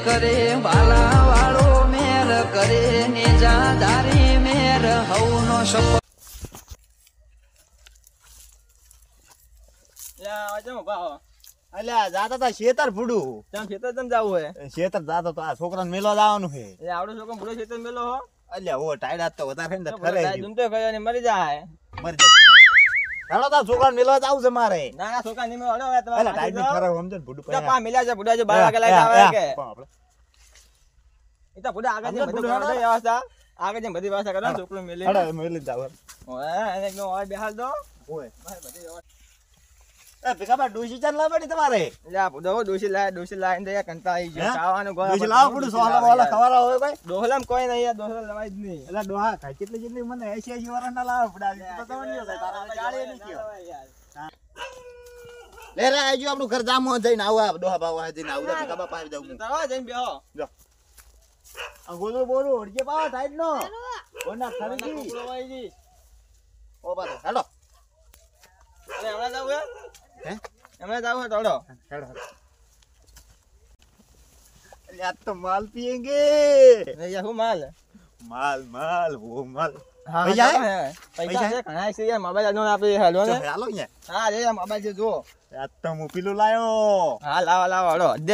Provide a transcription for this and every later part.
કરે વાલા વાળો મેર કરે નેજાદારી મેર હવનો સપો અલ્યા જાતા તા શેતર ફૂડું ત્યાં ખેતર તને જાવું હે શેતર જાતો તો આ છોકરાને મેલો જવાનું છે એટલે આવડો છોકરો ભૂલો ખેતર મેલો હો અલ્યા ઓ ટાઈડ તો વધારે ને ખરે દુમતો ગયો ને મરી જાય મરી જાય હેડો તા છોકરાને મેલો જાવું છે મારે ના ના છોકરા ની મેલો હવે તમારે અલ્યા ટાઈડ ખરે સમજે ને ફૂડું પા મિલ્યા છે બુડા જો 12 વાગે લાઈટ આવે કે એ તો બુડા આગળ જે બધું કરો વ્યવસ્થા આગળ જે બધી વ્યવસ્થા કરો છોકરો મેલી હેડો મેલી જાવ ઓય એને એકનો ઓય બેહાલ દો ઓય એ ભીખાબા ડોસી ચાલ લાવડી તમારે લ્યા બુડો ડોસી લાઈન દે કંટા આવી ગયો ખાવાનું ગોળા ડોસી લાવ પડું સોહલા વાલા ખવારા હોય ભાઈ ડોહલામ કોઈ નહીં યાર ડોહલા લવાય જ નહીં એટલે ડોહા ખાય કેટલી મને 80 વર્ષ ના લાવ પડાવી તો તવણીઓ થાય તારા ચાળે નહીં કયો લે રે આજો આપણું ઘર જામો જઈને આવા ડોહા બાવા જઈને આવું ભીખાબા પાવી દઉં તરવા જઈને બેહો જો આ ગોલો બોરો ઓળજે પાવા ટાઈડ નો કોના ખરીદી ખોળવાઈજી ઓ બાતો હેડો અરે હમણાં જાવ હે હમણાં જાવ તોડો હેડો અલ્યા આ તો માલ પીએંગે યાર હું માલ માલ વો માલ હા પૈસા પૈસા છે ઘણા છે યાર મોબાઈલ આનો આપે હાલો ને હાલો ને હા રે મોબાઈલ છે જો આ તો હું પીલું લાયો હા લાવો હળો દે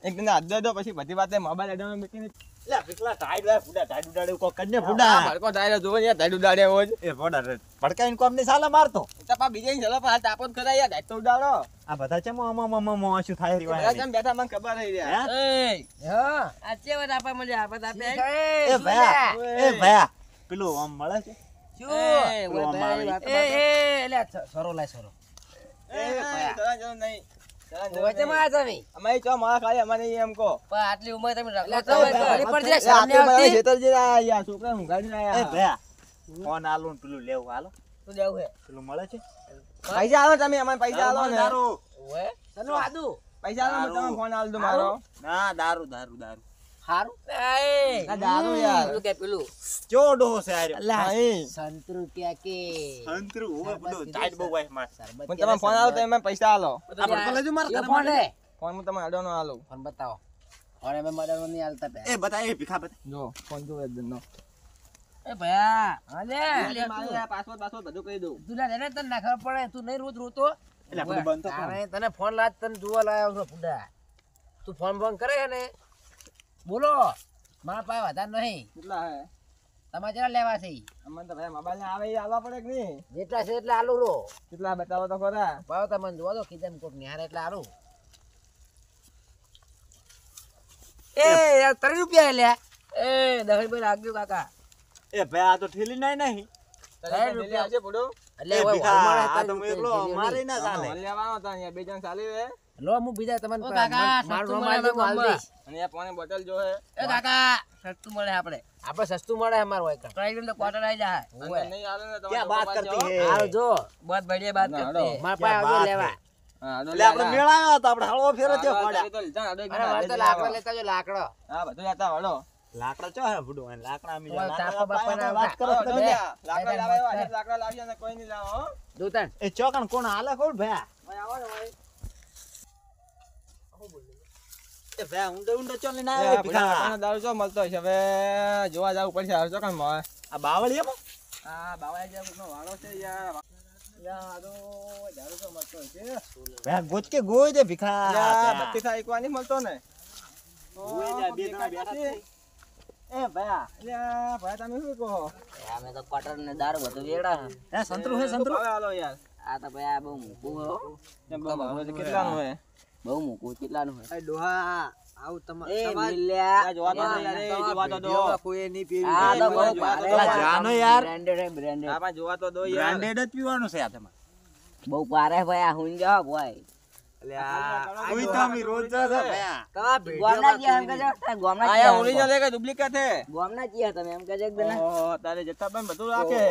એક દંડા દે પછી બધી વાતે મોબાઈલ એડો મૂકીને લે પીકલા ટાઈડ વા ફુડા ટાઈડ ઉડાડે કો કન્ને ફુડા ભડકો ડાયરો જો યાર ડાયડુ ડાડે હોજ એ ફોડા ભડકાઈને કોમ ને સાલા મારતો તપા બીજે ચલો પણ હાલ તાપો કરાય યાર ડાયતો ઉડાડો આ બધા છે મો શું થાય રી બધા કેમ બેઠા મને ખબર રહી રહ્યા એ હા આ ચેવટ આપા મળે આપા આપે એ ભયા પેલું આમ મળે છે શું પેલું આમ આવે. એ લે સરો લાય સરો એ ભયા ચલો નહીં વચ્ચે માં તમે અમે ચો મારા ખાલી અમારે એમ કો પણ આટલી ઉંમર તમે રખડતા હોય તો ઘડી પર જે સામે સામે આવતી શેતરજી આયા છોકરા ઊંઘાડી એ આયા ભયા ફોન આલો ને પેલું લેવું હાલો શું દેવું હે પેલું મળે છે પૈસા આલો તમે અમારે પૈસા આલો ને ઓએ તનો આદુ પૈસા આલો તમે ફોન આલ દો મારો ના દારૂ હારું એ આ દારૂ યાર પેલું કે પેલું ચોડો છે આર્યો અલ્લા નહીં સંતરુ ક્યાં કે અંતરું હોય બધું ટાઈડ બહુ વાય માર શરબત પણ તમે ફોન આલો તો એમાં પૈસા આલો આ ભડકો લેજો માર એ ફોન હે ફોન હું તમે અડવાનો આલો ફોન બતાવો ફોન એમાં મદદ નહીં આલતા બે એ બતા એ ભીખા બતા જો ફોન જો એકદમ નો એ ભયા હાલે મારે પાસવર્ડ બધું કહી દઉં તું લે તને ના ખબર પડે તું નહીં રોજ રોતો એટલે બધું બંધ તો તારે તને ફોન લાજ તને જોવા લાયો છો ફુડા તું ફોન કરે છે ને બોલો મારા પાસે વધારે નહીં કેટલા હે તમારે જરા લેવા છે અમને તો ભાઈ મોબાઈલ ને આવે એ આલવા પડે કે નહીં જેટલા છે એટલે આલુ લો કેટલા બતાવો તો ખરા ભાવ તમને જોવા દો કીધા કોક નિહારે એટલે આલુ એ યાર 3 રૂપિયા લે એ 10 રૂપિયા લાગજો કાકા એ ભાઈ આ તો ઠેલી નહીં રૂપિયા છે પડો એટલે એ ઓય ભીખા, અમારે આ તો હું એકલો મારે ના ચાલે લેવાનો હતા અહીંયા બે જણ ચાલી રે લો હું બીજા તમને મારું નામ આલી દઉં, આલ દઈશ. અને આ પાણી બોટલ જો હે એ કાકા સસ્તું મળે આપણે સસ્તું મળે અમાર હોય કણ ટ્રાઈ તો ક્વાર્ટર આવી જાય અને નહીં આલે ને ક્યાં બાત કરતી હે હાલ જો બહુત બઢિયા બાત ના, કરતે હાલો. માર પાસે આવજો લેવા હા એટલે આપણે મેળાયો તો આપણે હળવો ફેરો થયો પડ્યા અરે મારે તો લાકડો લેતા જો લાકડો હા બધું લેતા હળો લાકડા ચો હે ફૂડું અને લાકડા અમે ઓય, તાપા બાપાના વાત કરો હળો, તમે જા. લાકડા લાવે એવા છે, લાકડા લાવી અને કોઈ નહીં લાવો હો. દોતણ એ ચોકણ કોણ હાલે કોણ ભયા ભાઈ આવો ને ભાઈ એ ભયા ઊંડો ચો લઈને લે, આવ્યો પેલા ભીખા આપણને દારૂ ચો મળતો હશે હવે જોવા જવું પડશે હવે ચોકન મળે આ બાવળીયામાં હા બાવા જેવો કોકનો વાળો છે યાર યાર તો દારૂ ચો મળતો હશે ભયા ગોચ કે ગોય દે ભીખા યાર બત્તી થાય એકવાર નહીં મળતો ને ગોય દે બે જણા બેઠા છે એ ભયા યાર ભાઈ તમે શું કહો અમે તો ક્વાર્ટર ને દારૂ બધું વેડા હે સંતરું હે સંતરું હવે હાલો યાર આ તો ભાઈ આ બહુ મૂકું હો કેમ બાબા કેટલાનું હે બહુ મૂકું કેટલાનું હોય ડોહા આવું એ મિલ્યા જોવા તો યાર એ જોવા તો દો કોઈ નહીં પીવું આ તો બહુ ભારે પેલા જાનો યાર. બ્રાન્ડેડ હે બ્રાન્ડેડ આ પણ જોવા તો દો યાર બ્રાન્ડેડ જ પીવાનું છે આ તમારે બહુ ભારે ભાઈ આ હુંજ જાવ ભાઈ એટલે આ કોઈ તો અમે રોજ જા છે ભયા ગોમના જીયા એમ કહેજો ગોમના આયા જીયા ઓરિજિનલ હે કે ડુપ્લિકેટ હે ગોમના જીયા તમે એમ કહેજો એકદમ ઓહો તારે જથ્થા પણ બધું રાખે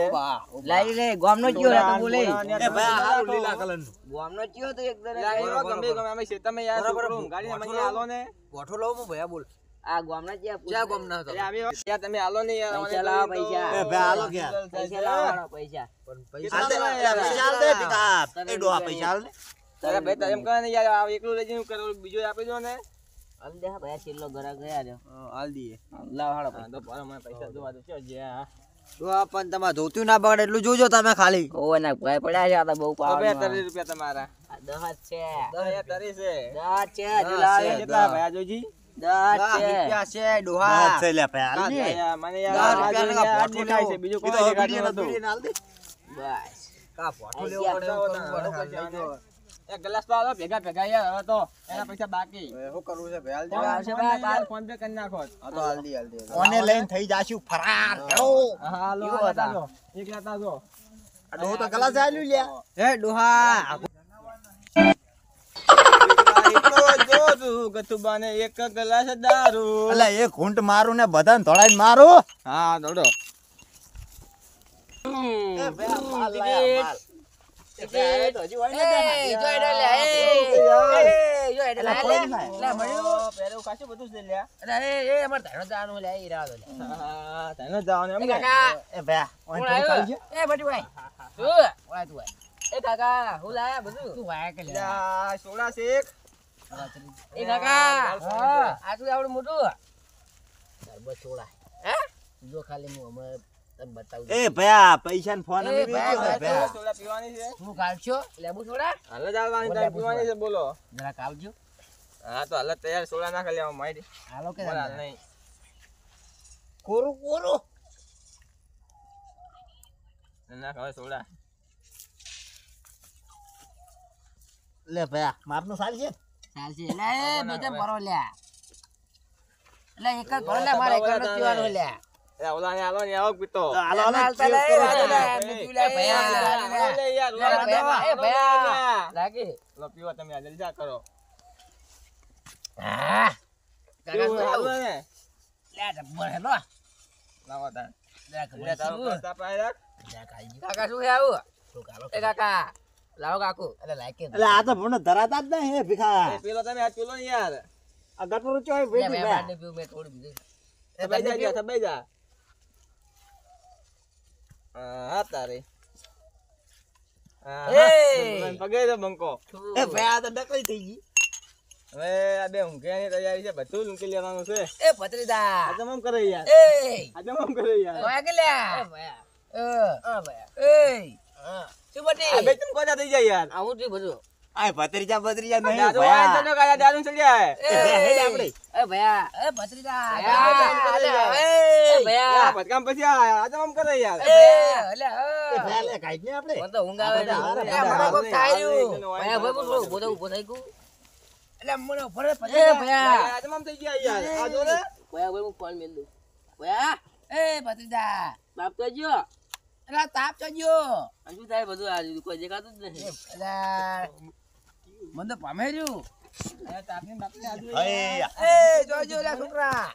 લાઈ લે ગોમનો જીયો રે તો બોલે એ ભયા હારું લીલા કલરનું ગોમનો જીયો તો એકદમ ગમે ગમે અમે શેતામાં યાર છોકરું ગાડીને મને હાલો ને ગોઠો લઉં હું ભયા બોલ આ ગોમના જીયા ક્યાં ગોમના હતો એટલે આવી યાર તમે હાલો ને યાર પૈસા લાવો, પૈસા. એ ભયા હાલો ક્યાં પૈસા લાવવાનો પૈસા હાલ દે પૈસા હાલ દે ભીખા એ ડોહા પૈસા હાલ ને તારે ભાઈ તારે એમ કહે ને યાર આ એકલું લઈ જઈને કરો બીજો આપી દો ને હાલ દે ભાઈ છેલ્લો ઘરા ગયા રહ્યો હાલ દઈએ લાવ હાડો તો ભાઈ મને પૈસા જોવા દો છો જ્યાં ડોહા પણ તમારે ધોતું ના બગડે એટલું જોજો તમે ખાલી ઓ ના ભાઈ પડ્યા છે આ તો બહુ પાવર 30 રૂપિયા તમારા 10 છે 10 30 છે 10 છે દસ જુલા છે. કેટલા ભાઈ આ જોજી 10 છે રૂપિયા છે ડોહા છે લે ભાઈ હાલ ને યાર મને દસ યાર રૂપિયાના આ ભોટું દેખાય છે લેવું. બીજું એ કોઈ તો દેખાતું બીડીના નતું. બીડીના હાલ દે. બસ કા ભોટું આઈ લેવું ગયા. પડે, એવું કરવું પડે, હાલ લઈ જો. એક ગ્લાસ તો આલો ભેગા ભેગા યાર હવે તો એના પૈસા બાકી હવે શું કરવું છે ભાઈ હાલ દે. આવશે ભાઈ, હાલ. ફોન પે કરી નાખો હા તો હાલ દે. ઓને લઈને થઈ જાશું ફરાર હેડો. હા લો કેવો હતા? એક લાતા જો આ ડોહો તો ગલા ચાલ્યું લ્યા હે ડોહા જો તું ગતુબાને એક ગ્લાસ દારૂ અલા એક ઘૂંટ મારું ને બધાને ધોળાઈને મારું હા દોડો એ ભાઈ આ માલ લાયા માલ. એ ભાઈ આ તો હજી હોય ને બેઠા. એ જોઈ રે લે એ જોઈ રે લે લે મળ્યું પેલું ખાસું બધું છે લ્યા અરે એ અમાર તારો જાનું લે ઈ રાવ લે હા તને જવાનું એમ એ ને કાકા એ ભાઈ ઓય કોણ થોડી ખાઈ આવ્યો એ બટી ભાઈ તું વાય તું વાય એ કાકા હું લાયા બધું તું વાય કે લે લ્યા સોડા શેક એ કાકા હા આ તું આવડું મોટું બસ છોડા હે જો ખાલી હું અમે તને બતાવું એ ભાઈ પૈસા ને ફોન એ અમે ભાઈ, વેચ્યો છે ભાઈ સોડા પીવાની છે હું કાઢશો લેબુ છોડા હાલ જ આવવાની તારે પીવાની છે બોલો જરા કાવજો હા તો હાલ જ તૈયાર સોડા નાખી લેવા મારી હાલો કે બોલ હાલ નહીં કોરું કોરું નાખ હવે સોડા લે ભાઈ મારનું સાલ છે ચાલશે લે બે તેમ ભરો લે એટલે એક જ ભરો લે મારે એક જ પીવાનો લે એ ઓલા ને આલો ને આવો પીતો હાલો હાલો હાલતા લે, cheers કરો હાલતા તમે. લે. બીજું લે, ભૈયા. હાલો લે યાર લે, ભૈયા, એ ભૈયા. લાગે લો પીવો તમે આ જલસા કરો હા કાકા પીવું શું હાલો આવું? ને લે જબ્બર હેલો લાવો તાર લે લે તારો શું? પ્રસ્તાવ પાય રાખ કાકા શું છે આવું એ કાકા લાવો કાકુ એટલે લાઈકે એટલે આ તો ભણો ધરાતા જ નહીં હે ભીખા એ પીલો તમે હાથ પીલો ને યાર આ ગટરું ચોય લે ભેગી મેં ભાઈ બારને પીવું મેં થોડું બીજું સબાઈ જા જા સબાઈ જા હા તારે હા એ! પગે તો બંકો એ ભાઈ આ તો ડકલી થઈ ગઈ હવે આ બે ઊંઘ્યાની તૈયારી છે બધું ઊંઘી લેવાનું છે એ ભત્રીજા આ તો મમ કરે યાર એ આ તો મમ કરે યાર વાગે લે એ ભયા એ શું બટી આ બે તું કોજા થઈ જાય યાર આવું થયું બધું આ ભત્રીજા ભત્રીજા નહીં દાદુ ભાઈ આ તને કાયા દાદુ ચડ્યા એ ભાઈ હેડ આપણે એ ભયા એ ભત્રીજા એ એ ભયા ભટકામ પછી આ તો મમ કરે યાર એ લે એ ભાઈ લે કાઢ ને આપણે મને તો ઊંઘ આવે છે. આપણે એ મને કોક થાય રહ્યું. ભયા ભાઈ બોલ બોલ બોલ ઉભો થઈ ગયું એટલે મને ફરે પછી એ ભયા આ તો મમ થઈ ગયા યાર આ જો ને ભયા ભાઈ હું ફોન મેલ દઉં ભયા એ ભત્રીજા બાપ તો જો એટલે તાપ તો જો શું થાય બધું આ કોઈ દેખાતું જ નહીં એટલે મને તો પામે રહ્યું આ તાપની બાપની આજુ હે એ જોજો લે છોકરા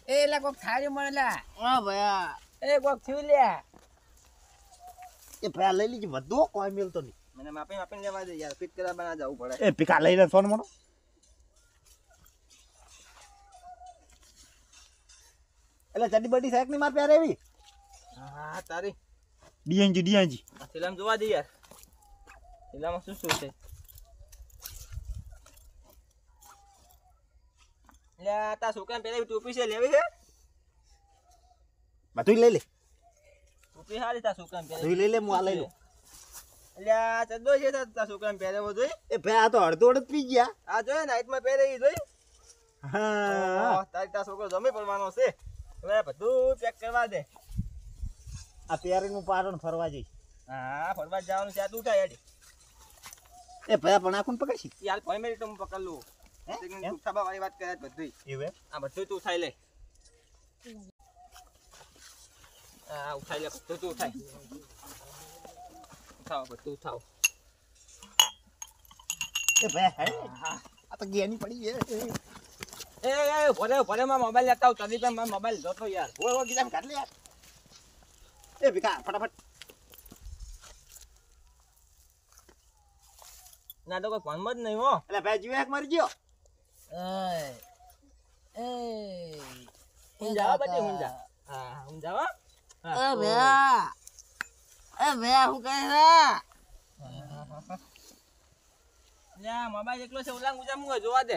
એ લે કોક થાય મને લે હા ભયા એ કોક થયું લે એ ભાઈ લઈ લીજી વધુ કોઈ મેલતો નહીં મને માપી માપીને લેવા દે યાર ફિટ કરવા બના જવું પડે એ ભીખા લઈ લે સોન મોનો એટલે ચડી બડી સાહેબ ની માર પ્યારે એવી હા તારી ડીએનજી આ ફિલ્મ જોવા દે યાર ફિલ્મમાં શું શું છે લે તા છોકરાને પેલી ટોપી છે લેવી છે બધું લઈ લે ટોપી હારી તા છોકરાને બધું પેલી લઈ લે હું આ લઈ લઉં એટલે આ ચદ્દો છે તા છોકરાને પહેરેવો જોઈ એ ભાઈ આ તો અડધો અડધ પી ગયા આ જોઈ નાઈટમાં પહેરે ઈ જોઈ હા તારી તા છોકરો જમી પડવાનો છે હવે બધું પેક કરવા દે આ પેરીનું પારણ ફરવા જઈ હા ફરવા જવાનું છે આ તું ઉઠાય યાર એ ભાઈ પણ આખું પકડશી યાર કોઈ મિનિટ હું પકડ લઉં એમ? ઉઠાબા વાળી વાત કરે બધું એવું આ બધું તું ઉઠાઈ લે હા ઉઠાઈ લે બધું તું ઉઠાઈ ઉઠાવ બધું ઉઠાવ એ ભાઈ આ તો ગેની પડી છે એ ભરે માં મોબાઈલ લેતા આવ તદી પણ મોબાઈલ જોતો યાર ઓય ગીધામ કાઢ લે યાર એ ભીખા ફટાફટ ના તો કોઈ ફોનમાં જ નહીં હો એટલે ભાઈ જીવે એક મરી ગયો હું જાવા બધી હું જા હા હું જાવા એ ભયા હું કહે છે લે મોબાઈલ એકલો છે ઉલાંગ ઉજા મું જોવા દે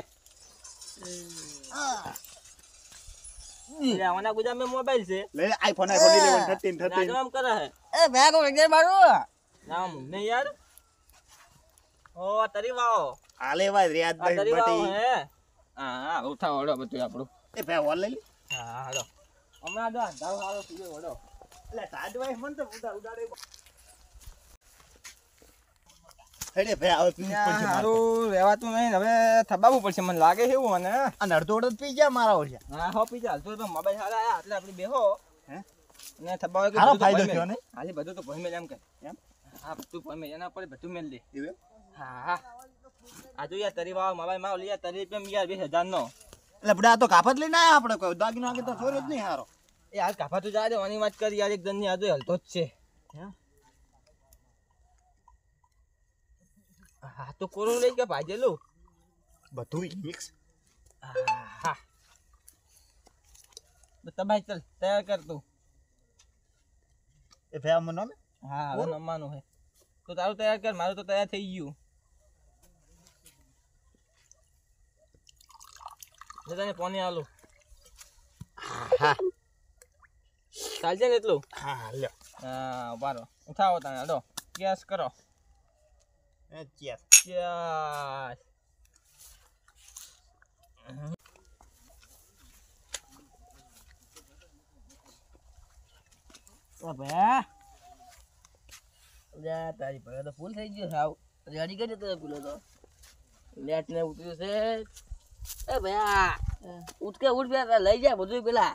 લે આના ગુજામાં મોબાઈલ છે લે આઈફોન 11 13 રાજો 13 આમ કરે હે એ ભયા કો લઈ મારું નામ ને યાર ઓ તરી વાઓ આલે ભાઈ રિયાદ આ ભાઈ તરી વાઓ બટી હે હા ઉઠાવો ઓડો બધું આપણું એ ભાઈ વોલ લઈ લે હા હાલો હમણાં જો અંધારો હાલો પીજો ઓડો એટલે ટાટ ભાઈ મન તો ઉડાડે હેડે ભાઈ હવે પીવું પડશે મારે. હારું રહેવાતું નહીં હવે થબાવવું પડશે મને લાગે છે એવું મને અને અડધો અડધો પી ગયા મારા ઓળખ્યા હા હો પીજા હાલતો તો મોબાઈલ હારા આયા એટલે આપણે બેહો હે ને થબાવે કે હારો બધું તો ફાયદો ભોય થયો મેલ. ને? હાલી બધું તો ભોય મેલ એમ કે એમ હા બધું ભોય મેલ એના પર બધું મેલ દે એવું હા હા આ જો યાર તરી વાવ મોબાઈલ માં યાર તરી રૂપિયા યાર 20,000 નો એટલે બડા આ તો કાફત લઈને આયા આપણે કોઈ દાગીનો આગે તો ચોર્યો જ નહીં હારો એ હાલ કાફા તું જા દે ઓની વાત કરી યાર એક જણ ની આજો હલતો જ છે હા તો કોરું લઈ કે ભાજેલું બધું મિક્સ હા તમારે ચાલ તૈયાર કર તું એ ભાઈ મનો ને હા હવે નમવાનું હે તો તારું તૈયાર કર મારું તો તૈયાર થઈ ગયું તને પાણી આલું હા ચાલશે ને એટલું હા લ્યો હા બારો ઉઠાવો તને હડો ગેસ કરો એ ચેસ ગેસ ભયા જા તારી પર તો ફૂલ થઈ ગયો સાવ રેડી કરી દે પેલો તો લેટ ને ઉતર્યું છે એ ભયા ઉઠ કે ઉઠ બે લઈ જા બધું પેલા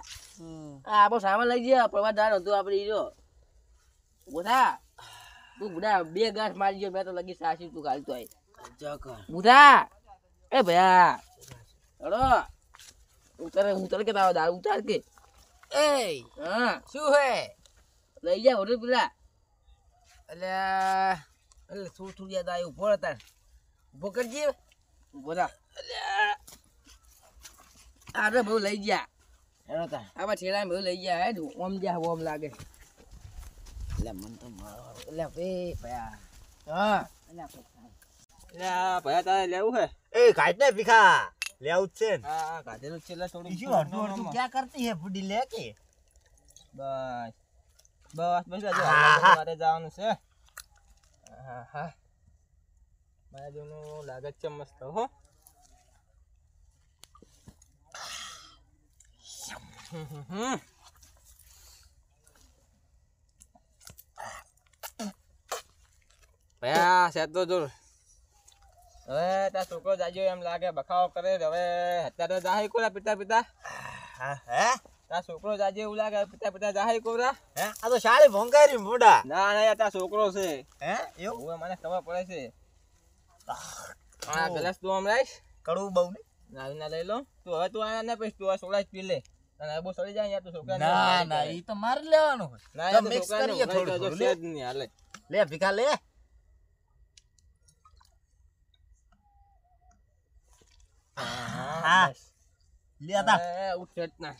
આ આપણો સામાન લઈ જા પ્રવાસદાર હતું આપણે ઈરો બુધા તું બુધા બે ઘાસ મારી ગયો મેં તો લગી સાસી તું ગાલતો આય બુધા એ ભયા હડો ઉતાર કે તારો દારૂ ઉતાર કે એ હા શું હે લઈ જા બધું પેલા એટલે થોડું યાદ આવ્યું ઉભો હતા ઉભો કરજે ઉભો થા અરે બહુ લઈ ગયા એનો તા આવા છેડા બહુ લઈ ગયા હે ઓમ જા ઓમ લાગે એટલે મન તો મારો એટલે બે ભયા હા એટલે આ ભયા તારે લેવું હે એ કાટ ને ભીખા લે આઉટ છે ને હા કાઢેલું છે એટલે થોડું ઈશું અડધું અડધું ક્યાં કરતી હે ફૂડી લે કે બસ બસ બસ આજે મારે જવાનું છે હા હા મારા જેવનું લાગે છે મસ્ત હો ભયા સેટ તો જોર હવે તાર છોકરો જાજો એમ લાગે બખાવો કરે હવે અત્યારે જાહે કોરા પિતા પિતા હા હે તાર છોકરો જાજે એવું લાગે પિતા પિતા જાહે કોરા હે આ તો શાળી ભોંગારી મોડા ના ના તાર છોકરો છે હે એવું હવે મને ખબર પડે છે આ ગ્લાસ તું આમ રાઈશ કડવું બહુ ને ના લઈ લો તું હવે તું આયા ને પછી તું આ સોડા જ પી લે અને બહુ સડી જાય યાર તું છોકરા ના ના ઈ તો મારે લેવાનું હોય ના તો યાર mix મિક્સ કરીએ કરીએ થોડું થોડું થોડું. સેજ નહીં હાલે લે ભીખા લે હા લે તા એ ઉઠ ના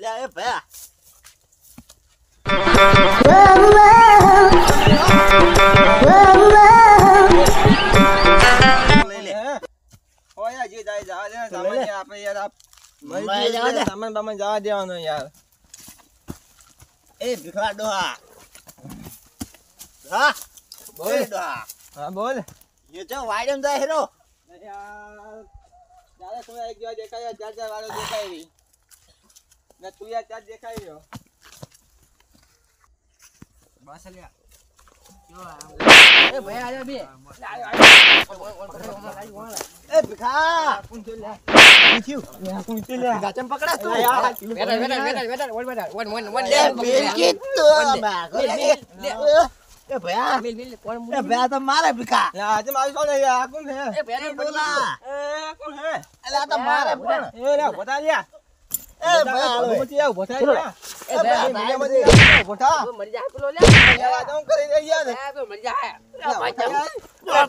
લે એ ભયા લઈ લે ઓય જે જાય જા દે તો લઈ લે. સામાન આપણે યાર આપ મમ્માએ જવા દે. સામાન બામાન જવા દેવાનો યાર એ ભીખા ડોહા હા બોલ ડોહા હા બોલ ये जो वाइडम जाए हीरो યાર ચાલે તું એક જવા દેખાય ચાર વાળો દેખાય રહી ને તું યાર ચાર દેખાય રહ્યો બસ લ્યા એ ભયા આજા બે ए भिखा કોણ છે લે पूछियो કોણ છે લે गाचम पकड़ा तू બેટા વન ए बिल्किट तो ए भैया ए भैया तो मारे भिखा લા આજે મારી સોલે યાર કોણ છે એ ભયા बोला એ કોણ છે अला तो मारे पण એ લે બતા લ્યા ए भैया બતા યાર બતા લ્યા ए भैया મને મત બતા મરી જા પેલો લે યાર જમ કરી દે યાર એ મરી જા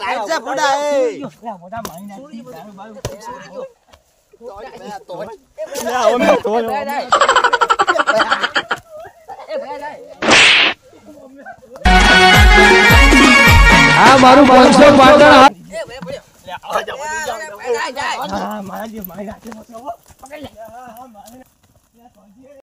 टाइम से बुढ़ा है લા મોટા મારી નાખી દારૂ બારૂ तो લા ઓમે તો એ ભયા આ મારું 500 પાટણ એ ભાઈ પડ્યો. લે, આવા જા, બધું જાઓ. જાય જાય હા, મારા જે મારી રાખે મતલબ. પકડી લે